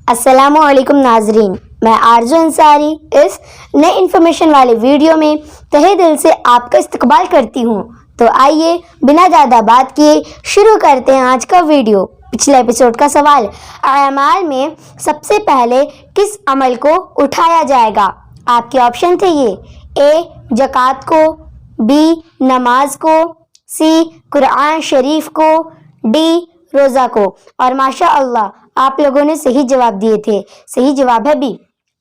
अस्सलामुअलैकुम नाजरीन, मैं आरजू अंसारी इस नए इन्फॉर्मेशन वाले वीडियो में तहे दिल से आपका इस्तकबाल करती हूँ। तो आइए बिना ज़्यादा बात किए शुरू करते हैं आज का वीडियो। पिछले एपिसोड का सवाल, अमाल में सबसे पहले किस अमल को उठाया जाएगा? आपके ऑप्शन थे ये: ए ज़कात को, बी नमाज को, सी कुरान शरीफ को, डी रोज़ा को। और माशा अल्लाह आप लोगों ने सही जवाब दिए थे। सही जवाब है बी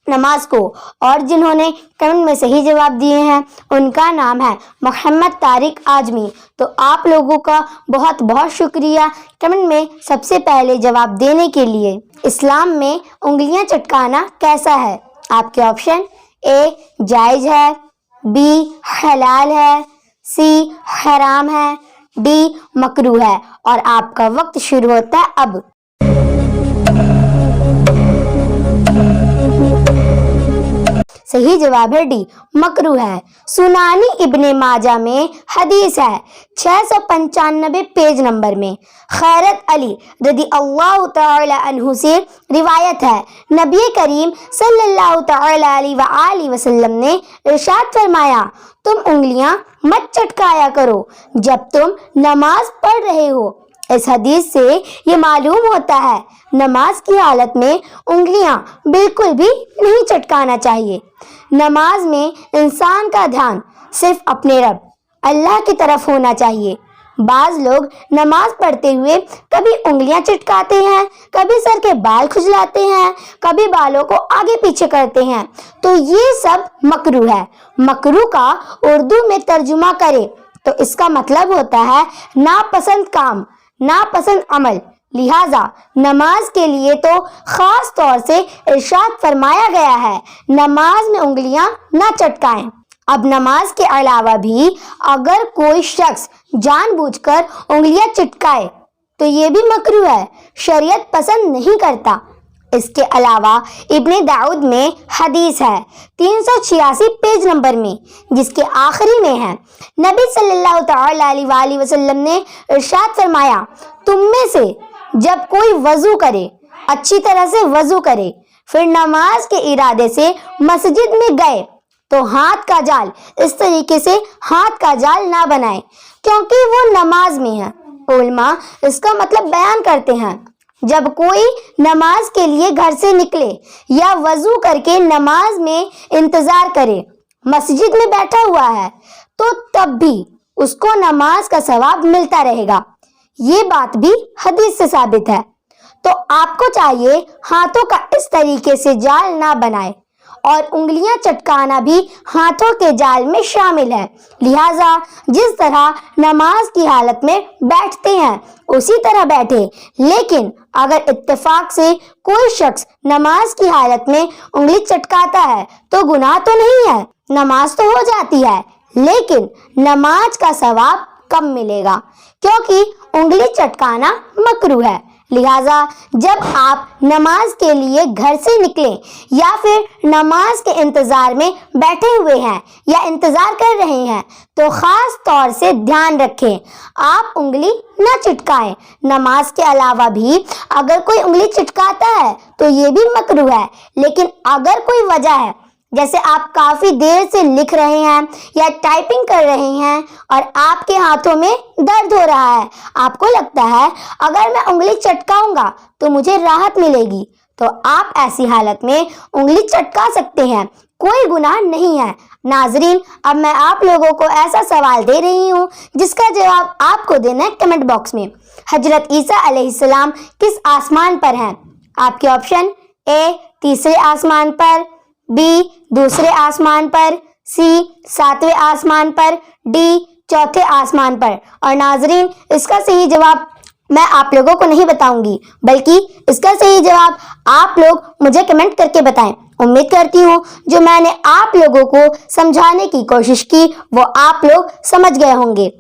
नमाज को। और जिन्होंने कमेंट में सही जवाब दिए हैं उनका नाम है मोहम्मद तारिक आजमी। तो आप लोगों का बहुत बहुत शुक्रिया कमेंट में सबसे पहले जवाब देने के लिए। इस्लाम में उंगलियां चटकाना कैसा है? आपके ऑप्शन: ए जायज़ है, बी हलाल है, सी हराम है, डी मकरूह है। और आपका वक्त शुरू होता है अब। सही जवाब है डी मकरूह है। सुनानी इब्ने माजा में हदीस है 695 पेज नंबर में। खैरत अली रदी अल्लाह तआला अन्हु से रिवायत है, नबी करीम सल्लल्लाहु तआला अलैहि वसल्लम ने इरशाद फरमाया, तुम उंगलियां मत चटकाया करो जब तुम नमाज पढ़ रहे हो। इस हदीस से ये मालूम होता है नमाज की हालत में उंगलियां बिल्कुल भी नहीं चटकाना चाहिए। नमाज में इंसान का ध्यान सिर्फ अपने रब अल्लाह की तरफ होना चाहिए। बाज लोग नमाज पढ़ते हुए कभी उंगलियां चटकाते हैं, कभी सर के बाल खुजलाते हैं, कभी बालों को आगे पीछे करते हैं। तो ये सब मकरूह है। मकरूह का उर्दू में तर्जुमा करें तो इसका मतलब होता है नापसंद काम, नापसंद अमल। लिहाजा नमाज के लिए तो खास तौर से इरशाद फरमाया गया है नमाज में उंगलियां ना चटकाएं। अब नमाज के अलावा भी अगर कोई शख्स जानबूझकर उंगलियां चटकाए तो ये भी मकरूह है, शरीयत पसंद नहीं करता। इसके अलावा इब्ने दाऊद में हदीस है 386 पेज नंबर में, जिसके आखिरी में है, नबी सल्लल्लाहु तआला अलैहि वसल्लम ने इरशाद फरमाया, तुम में से जब कोई वजू करे, अच्छी तरह से वजू करे, फिर नमाज के इरादे से मस्जिद में गए तो हाथ का जाल इस तरीके से हाथ का जाल ना बनाए क्योंकि वो नमाज में है। उलमा इसका मतलब बयान करते हैं, जब कोई नमाज के लिए घर से निकले या वजू करके नमाज में इंतजार करे, मस्जिद में बैठा हुआ है, तो तब भी उसको नमाज का सवाब मिलता रहेगा। ये बात भी हदीस से साबित है। तो आपको चाहिए हाथों का इस तरीके से जाल ना बनाए और उंगलियां चटकाना भी हाथों के जाल में शामिल है। लिहाजा जिस तरह नमाज की हालत में बैठते हैं उसी तरह बैठे। लेकिन अगर इत्तेफाक से कोई शख्स नमाज की हालत में उंगली चटकाता है तो गुनाह तो नहीं है, नमाज तो हो जाती है, लेकिन नमाज का सवाब कम मिलेगा क्योंकि उंगली चटकाना मकरूह है। लिहाजा जब आप नमाज के लिए घर से निकलें या फिर नमाज के इंतज़ार में बैठे हुए हैं या इंतज़ार कर रहे हैं तो ख़ास तौर से ध्यान रखें आप उंगली न चटकाएं। नमाज के अलावा भी अगर कोई उंगली चटकाता है तो ये भी मकरूह है। लेकिन अगर कोई वजह है, जैसे आप काफ़ी देर से लिख रहे हैं या टाइपिंग कर रहे हैं और आपके हाथों में दर्द हो रहा है, आपको लगता है अगर मैं उंगली चटकाऊंगा तो मुझे राहत मिलेगी, तो आप ऐसी हालत में उंगली चटका सकते हैं, कोई गुनाह नहीं है। नाजरीन, अब मैं आप लोगों को ऐसा सवाल दे रही हूँ जिसका जवाब आपको देना है कमेंट बॉक्स में। हजरत ईसा अलैहिस्सलाम किस आसमान पर हैं? आपके ऑप्शन: ए तीसरे आसमान पर, बी दूसरे आसमान पर, सी सातवें आसमान पर, डी चौथे आसमान पर। और नाजरीन, इसका सही जवाब मैं आप लोगों को नहीं बताऊंगी, बल्कि इसका सही जवाब आप लोग मुझे कमेंट करके बताएं। उम्मीद करती हूँ जो मैंने आप लोगों को समझाने की कोशिश की वो आप लोग समझ गए होंगे।